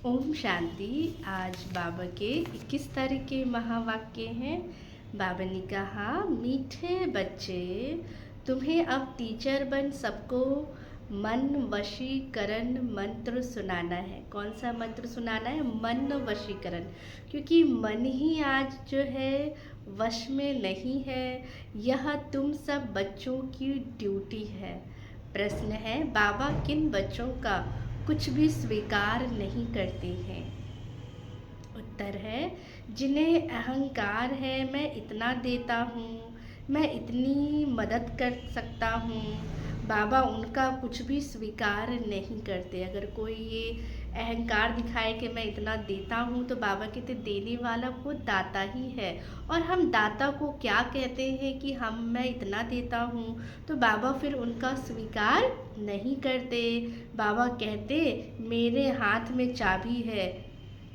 ओम शांति। आज बाबा के 21 तारीख के महावाक्य हैं। बाबा ने कहा, मीठे बच्चे, तुम्हें अब टीचर बन सबको मन वशीकरण मंत्र सुनाना है। कौन सा मंत्र सुनाना है? मन वशीकरण। क्योंकि मन ही आज जो है वश में नहीं है। यह तुम सब बच्चों की ड्यूटी है। प्रश्न है, बाबा किन बच्चों का कुछ भी स्वीकार नहीं करते हैं? उत्तर है, जिन्हें अहंकार है, मैं इतना देता हूँ, मैं इतनी मदद कर सकता हूँ। बाबा उनका कुछ भी स्वीकार नहीं करते। अगर कोई ये अहंकार दिखाए कि मैं इतना देता हूँ, तो बाबा कहते देने वाला वो दाता ही है। और हम दाता को क्या कहते हैं कि मैं इतना देता हूँ, तो बाबा फिर उनका स्वीकार नहीं करते। बाबा कहते मेरे हाथ में चाबी है,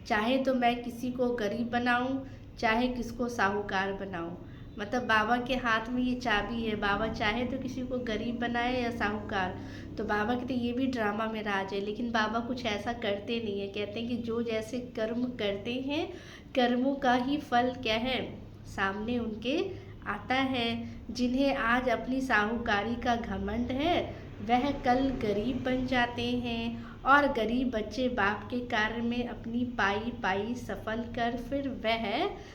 चाहे तो मैं किसी को गरीब बनाऊं, चाहे किसको साहूकार बनाऊं। मतलब बाबा के हाथ में ये चाबी है। बाबा चाहे तो किसी को गरीब बनाए या साहूकार। तो बाबा कहते ये भी ड्रामा में राज है। लेकिन बाबा कुछ ऐसा करते नहीं है। कहते हैं कि जो जैसे कर्म करते हैं, कर्मों का ही फल क्या है, सामने उनके आता है। जिन्हें आज अपनी साहूकारी का घमंड है, वह कल गरीब बन जाते हैं। और गरीब बच्चे बाप के कार्य में अपनी पाई पाई सफल कर फिर वह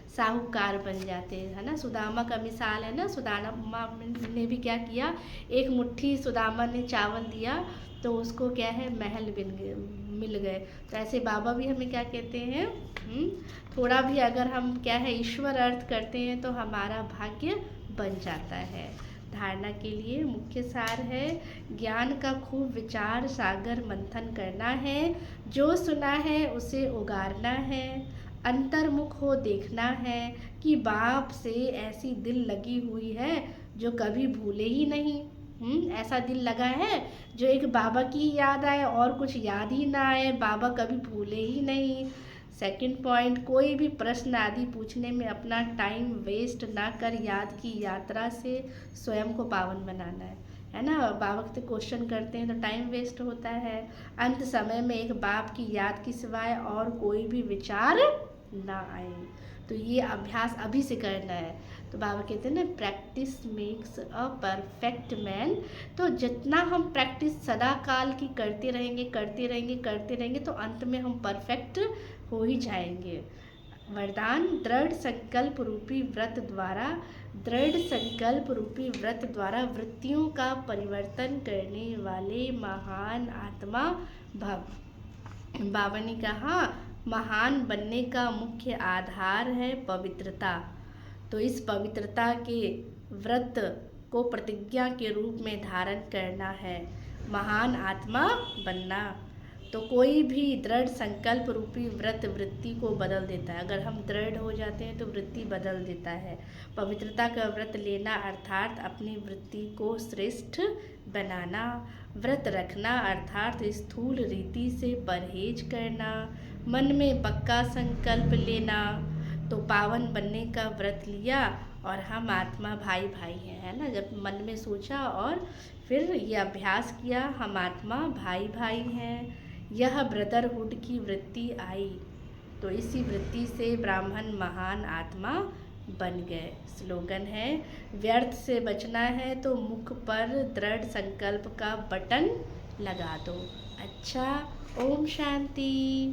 साहूकार बन जाते हैं, है ना। सुदामा का मिसाल है ना। सुदामा ने भी क्या किया, एक मुट्ठी सुदामा ने चावल दिया तो उसको क्या है, महल मिल गए। तो ऐसे बाबा भी हमें क्या कहते हैं, थोड़ा भी अगर हम क्या है ईश्वर अर्थ करते हैं तो हमारा भाग्य बन जाता है। धारणा के लिए मुख्य सार है, ज्ञान का खूब विचार सागर मंथन करना है। जो सुना है उसे उगारना है। अंतर्मुख हो देखना है कि बाप से ऐसी दिल लगी हुई है जो कभी भूले ही नहीं। ऐसा दिल लगा है जो एक बाबा की याद आए और कुछ याद ही ना आए, बाबा कभी भूले ही नहीं। सेकंड पॉइंट, कोई भी प्रश्न आदि पूछने में अपना टाइम वेस्ट ना कर याद की यात्रा से स्वयं को पावन बनाना है ना। बाबा के क्वेश्चन करते हैं तो टाइम वेस्ट होता है। अंत समय में एक बाप की याद की सिवाय और कोई भी विचार ना आए। तो ये अभ्यास अभी से करना है। तो बाबा कहते हैं ना, practice makes a perfect man. तो जितना हम प्रैक्टिस सदा काल की करते रहेंगे तो अंत में हम परफेक्ट हो ही जाएंगे। वरदान, दृढ़ संकल्प रूपी व्रत द्वारा वृत्तियों का परिवर्तन करने वाले महान आत्मा भव। बाबा ने कहा, महान बनने का मुख्य आधार है पवित्रता। तो इस पवित्रता के व्रत को प्रतिज्ञा के रूप में धारण करना है, महान आत्मा बनना। तो कोई भी दृढ़ संकल्प रूपी व्रत वृत्ति को बदल देता है। अगर हम दृढ़ हो जाते हैं तो वृत्ति बदल देता है। पवित्रता का व्रत लेना अर्थात अपनी वृत्ति को श्रेष्ठ बनाना। व्रत रखना अर्थात स्थूल रीति से परहेज करना। मन में पक्का संकल्प लेना। तो पावन बनने का व्रत लिया और हम आत्मा भाई भाई हैं, है ना। जब मन में सोचा और फिर ये अभ्यास किया, हम आत्मा भाई भाई हैं, यह ब्रदरहुड की वृत्ति आई। तो इसी वृत्ति से ब्राह्मण महान आत्मा बन गए। स्लोगन है, व्यर्थ से बचना है तो मुख पर दृढ़ संकल्प का बटन लगा दो। अच्छा, ओम शांति।